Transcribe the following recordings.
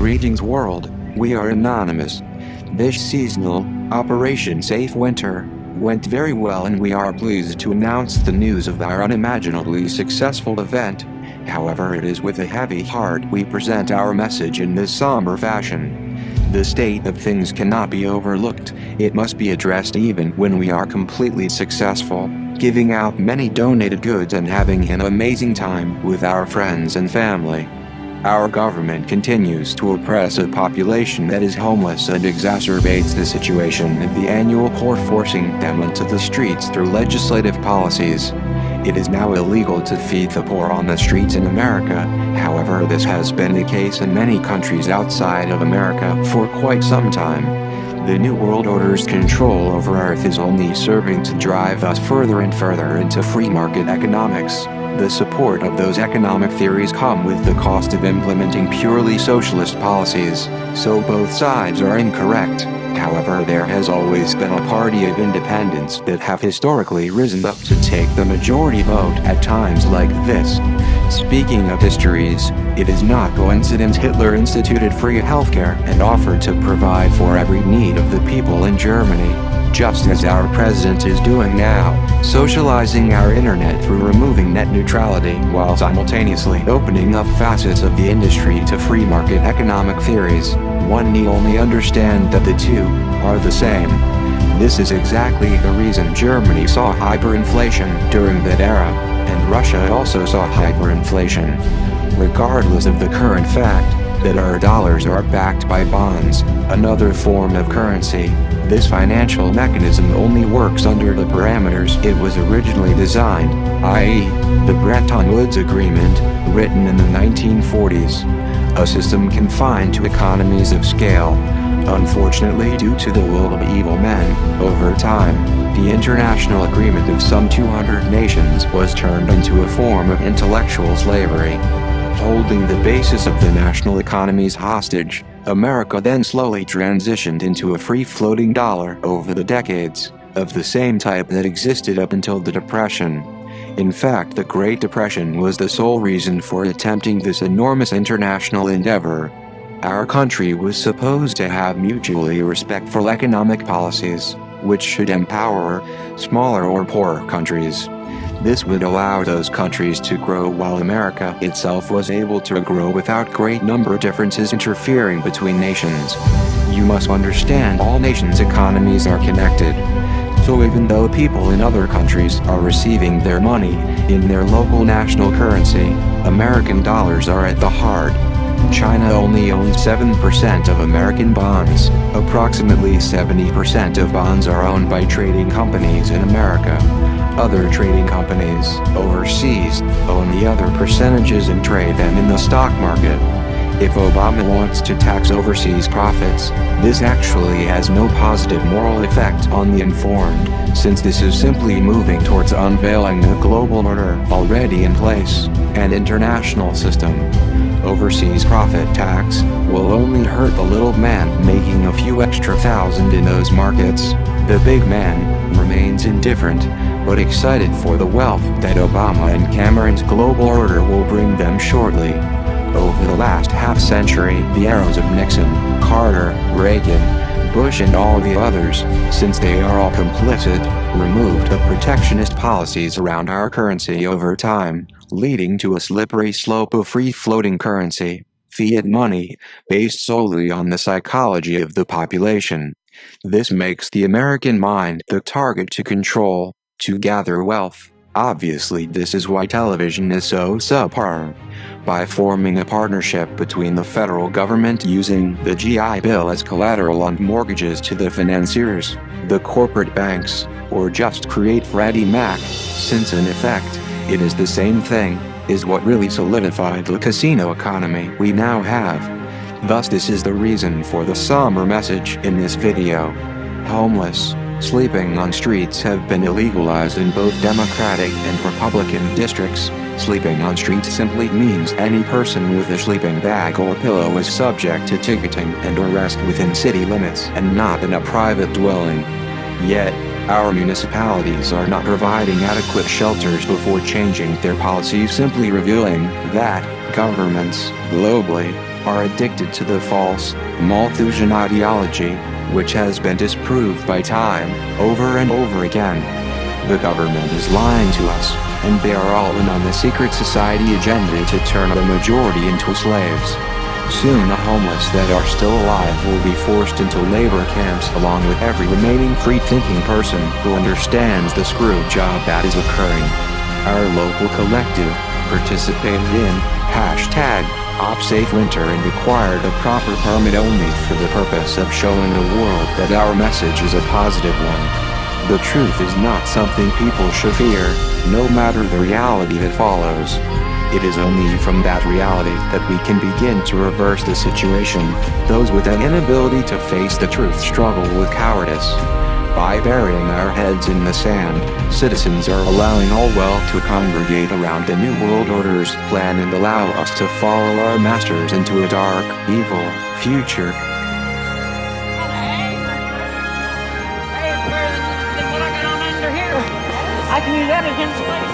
Greetings world, we are anonymous. This seasonal, Operation Safe Winter, went very well and we are pleased to announce the news of our unimaginably successful event. However, it is with a heavy heart we present our message in this somber fashion. The state of things cannot be overlooked, it must be addressed even when we are completely successful, giving out many donated goods and having an amazing time with our friends and family. Our government continues to oppress a population that is homeless and exacerbates the situation at the annual poor, forcing them into the streets through legislative policies. It is now illegal to feed the poor on the streets in America. However, this has been the case in many countries outside of America for quite some time. The New World Order's control over Earth is only serving to drive us further and further into free market economics. The support of those economic theories come with the cost of implementing purely socialist policies, so both sides are incorrect. However, there has always been a party of independents that have historically risen up to take the majority vote at times like this. Speaking of histories, it is not coincidence Hitler instituted free healthcare and offered to provide for every need of the people in Germany, just as our president is doing now, socializing our internet through removing net neutrality while simultaneously opening up facets of the industry to free market economic theories. One need only understand that the two are the same. This is exactly the reason Germany saw hyperinflation during that era, and Russia also saw hyperinflation. Regardless of the current fact that our dollars are backed by bonds, another form of currency, this financial mechanism only works under the parameters it was originally designed, i.e., the Bretton Woods Agreement, written in the 1940s. A system confined to economies of scale. Unfortunately, due to the will of evil men, over time, the international agreement of some 200 nations was turned into a form of intellectual slavery. Holding the basis of the national economies hostage, America then slowly transitioned into a free-floating dollar over the decades, of the same type that existed up until the Depression. In fact, the Great Depression was the sole reason for attempting this enormous international endeavor. Our country was supposed to have mutually respectful economic policies, which should empower smaller or poorer countries. This would allow those countries to grow while America itself was able to grow without great number differences interfering between nations. You must understand all nations' economies are connected. So even though people in other countries are receiving their money in their local national currency, American dollars are at the heart. China only owns 7% of American bonds. Approximately 70% of bonds are owned by trading companies in America. Other trading companies, overseas, own the other percentages and trade them in the stock market. If Obama wants to tax overseas profits, this actually has no positive moral effect on the informed, since this is simply moving towards unveiling the global order already in place, and international system. Overseas profit tax will only hurt the little man making a few extra thousand in those markets. The big man remains indifferent, but excited for the wealth that Obama and Cameron's global order will bring them shortly. Over the last half-century, the arrows of Nixon, Carter, Reagan, Bush and all the others, since they are all complicit, removed the protectionist policies around our currency over time, leading to a slippery slope of free-floating currency, fiat money, based solely on the psychology of the population. This makes the American mind the target to control, to gather wealth. Obviously, this is why television is so subpar. By forming a partnership between the federal government using the GI Bill as collateral on mortgages to the financiers, the corporate banks, or just create Freddie Mac, since in effect, it is the same thing, is what really solidified the casino economy we now have. Thus this is the reason for the somber message in this video. Homeless, sleeping on streets have been illegalized in both Democratic and Republican districts. Sleeping on streets simply means any person with a sleeping bag or pillow is subject to ticketing and arrest within city limits and not in a private dwelling. Yet, our municipalities are not providing adequate shelters before changing their policies, simply revealing that governments, globally, are addicted to the false Malthusian ideology, which has been disproved by time, over and over again. The government is lying to us, and they are all in on the secret society agenda to turn the majority into slaves. Soon the homeless that are still alive will be forced into labor camps along with every remaining free-thinking person who understands the screw job that is occurring. Our local collective participated in #OpSafeWinter and acquired a proper permit only for the purpose of showing the world that our message is a positive one. The truth is not something people should fear, no matter the reality that follows. It is only from that reality that we can begin to reverse the situation. Those with an inability to face the truth struggle with cowardice. By burying our heads in the sand, citizens are allowing all wealth to congregate around the New World Order's plan and allow us to follow our masters into a dark, evil future. I can use that as insulation.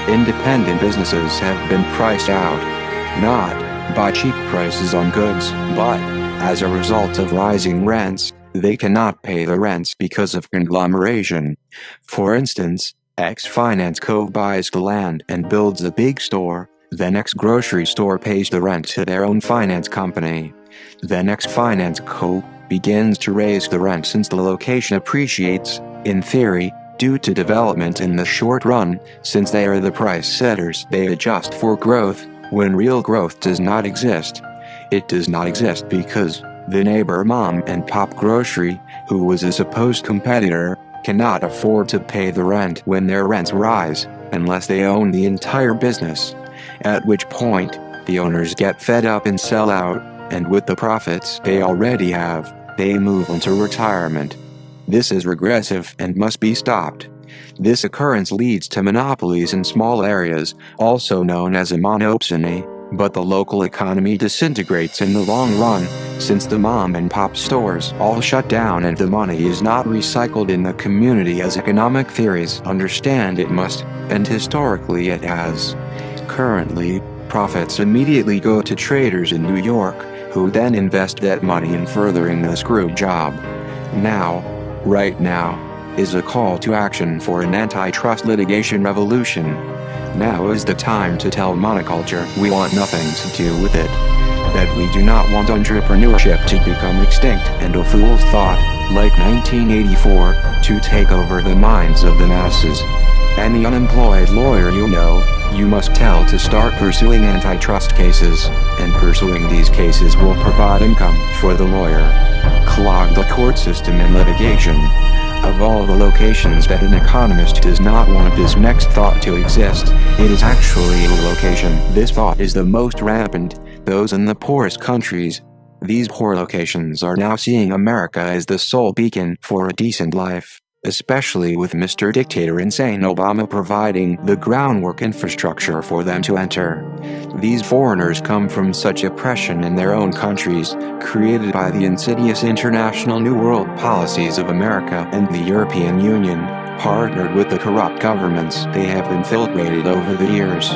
Independent businesses have been priced out, not by cheap prices on goods, but as a result of rising rents. They cannot pay the rents because of conglomeration. For instance, X Finance Co. buys the land and builds a big store, then X grocery store pays the rent to their own finance company. Then X Finance Co. begins to raise the rent since the location appreciates, in theory, due to development in the short run. Since they are the price setters, they adjust for growth when real growth does not exist. It does not exist because the neighbor mom and pop grocery, who was a supposed competitor, cannot afford to pay the rent when their rents rise, unless they own the entire business. At which point, the owners get fed up and sell out, and with the profits they already have, they move into retirement. This is regressive and must be stopped. This occurrence leads to monopolies in small areas, also known as a monopsony, but the local economy disintegrates in the long run, since the mom and pop stores all shut down and the money is not recycled in the community as economic theories understand it must, and historically it has. Currently, profits immediately go to traders in New York, who then invest that money in furthering the screw job. Now, right now, is a call to action for an antitrust litigation revolution. Now is the time to tell monoculture we want nothing to do with it. That we do not want entrepreneurship to become extinct and a fool's thought, like 1984, to take over the minds of the masses. Any unemployed lawyer you know, you must tell to start pursuing antitrust cases, and pursuing these cases will provide income for the lawyer. Clog the court system in litigation. Of all the locations that an economist does not want this next thought to exist, it is actually a location. This thought is the most rampant, those in the poorest countries. These poor locations are now seeing America as the sole beacon for a decent life, especially with Mr. Dictator Insane Obama providing the groundwork infrastructure for them to enter. These foreigners come from such oppression in their own countries, created by the insidious international New World policies of America and the European Union, partnered with the corrupt governments they have infiltrated over the years.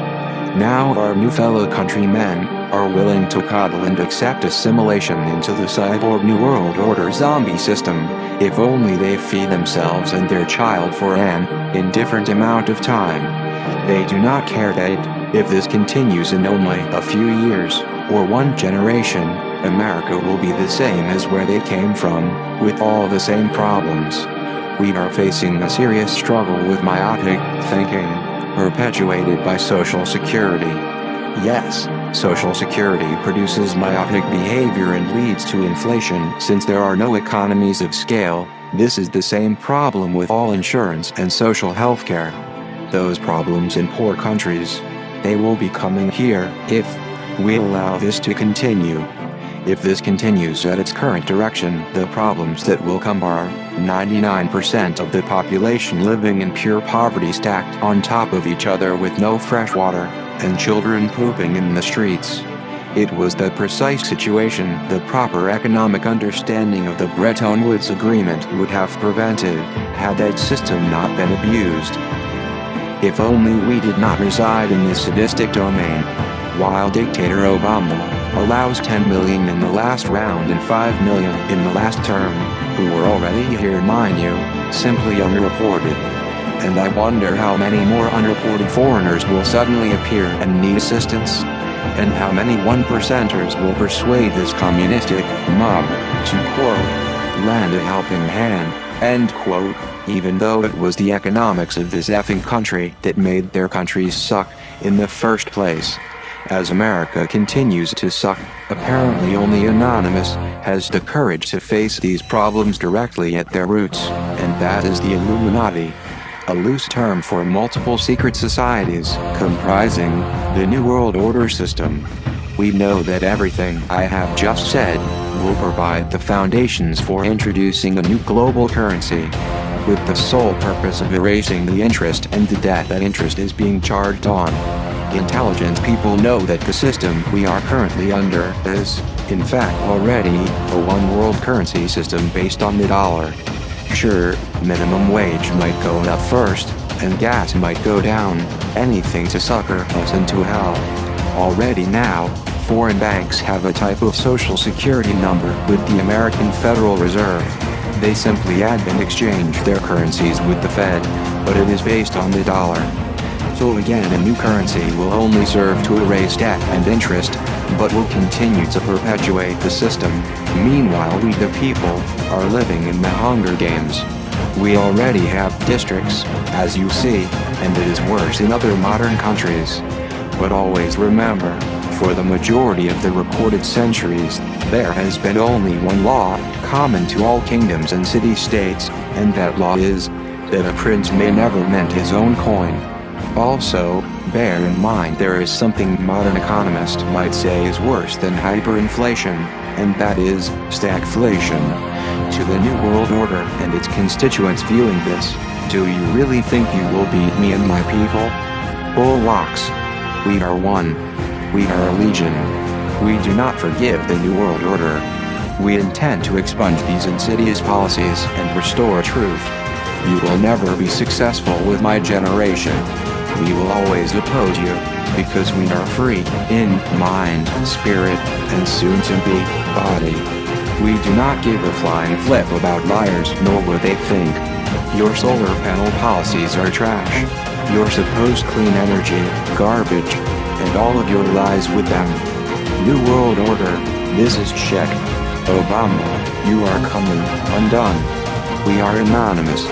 Now our new fellow countrymen are willing to coddle and accept assimilation into the cyborg New World Order zombie system, if only they feed themselves and their child for an indifferent amount of time. They do not care that, if this continues in only a few years, or one generation, America will be the same as where they came from, with all the same problems. We are facing a serious struggle with myopic thinking, perpetuated by Social Security. Yes, Social Security produces myopic behavior and leads to inflation. Since there are no economies of scale, this is the same problem with all insurance and social health care. Those problems in poor countries, they will be coming here if we allow this to continue. If this continues at its current direction, the problems that will come are 99% of the population living in pure poverty stacked on top of each other with no fresh water, and children pooping in the streets. It was that precise situation the proper economic understanding of the Bretton Woods Agreement would have prevented, had that system not been abused. If only we did not reside in this sadistic domain. While dictator Obama allows 10 million in the last round and 5 million in the last term, who were already here, mind you, simply unreported. And I wonder how many more unreported foreigners will suddenly appear and need assistance. And how many 1%ers will persuade this communistic mob to, quote, lend a helping hand, end quote, even though it was the economics of this effing country that made their countries suck in the first place. As America continues to suck, apparently only Anonymous has the courage to face these problems directly at their roots, and that is the Illuminati. A loose term for multiple secret societies comprising the New World Order system. We know that everything I have just said will provide the foundations for introducing a new global currency, with the sole purpose of erasing the interest and the debt that interest is being charged on. Intelligent people know that the system we are currently under is, in fact, already a one-world currency system based on the dollar. Sure, minimum wage might go up first, and gas might go down, anything to sucker us into hell. Already now, foreign banks have a type of social security number with the American Federal Reserve. They simply add and exchange their currencies with the Fed, but it is based on the dollar. So again, a new currency will only serve to erase debt and interest, but will continue to perpetuate the system. Meanwhile, we the people are living in the Hunger Games. We already have districts, as you see, and it is worse in other modern countries. But always remember, for the majority of the recorded centuries, there has been only one law, common to all kingdoms and city-states, and that law is, that a prince may never mint his own coin. Also, bear in mind there is something modern economists might say is worse than hyperinflation, and that is stagflation. To the New World Order and its constituents viewing this, do you really think you will beat me and my people? Bullocks. We are one. We are a legion. We do not forgive the New World Order. We intend to expunge these insidious policies and restore truth. You will never be successful with my generation. We will always oppose you, because we are free, in mind, spirit, and soon to be, body. We do not give a flying flip about liars nor what they think. Your solar panel policies are trash. Your supposed clean energy, garbage, and all of your lies with them. New World Order, this is check. Obama, you are coming undone. We are Anonymous.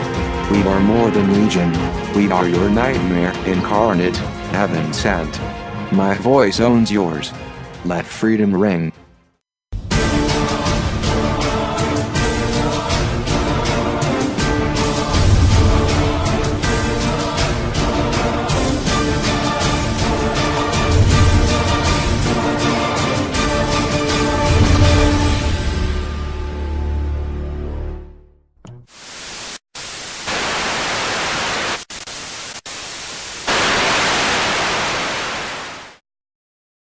We are more than legion. We are your nightmare incarnate, heaven sent. My voice owns yours. Let freedom ring.